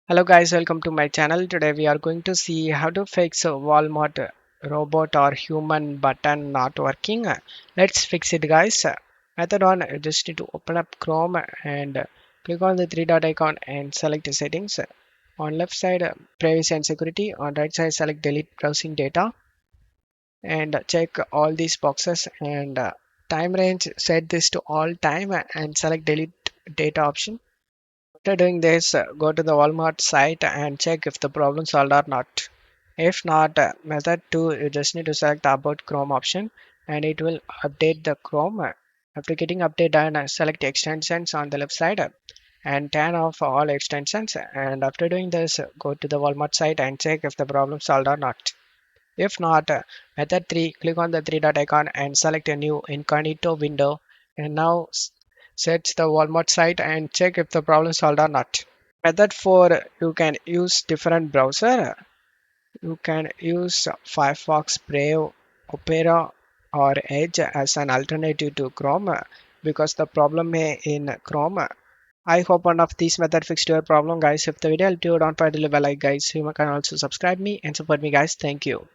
Hello guys, welcome to my channel. Today we are going to see how to fix a Walmart robot or human button not working. Let's fix it guys. Method 1, you just need to open up Chrome and click on the three dot icon and select settings. On left side privacy and security, on right side select delete browsing data and check all these boxes and time range set this to all time and select delete data option. After doing this, go to the Walmart site and check if the problem solved or not. If not, method 2, you just need to select the About Chrome option and it will update the Chrome. After getting update done, select extensions on the left side and turn off all extensions. And after doing this, go to the Walmart site and check if the problem solved or not. If not, method 3, click on the three dot icon and select a new incognito window. And now search the Walmart site and check if the problem solved or not. Method 4, you can use different browser. You can use Firefox, Brave, Opera or Edge as an alternative to Chrome because the problem may in Chrome. I hope one of these method fixed your problem guys. If the video helped you, don't forget to leave a like guys. You can also subscribe me and support me guys. Thank you.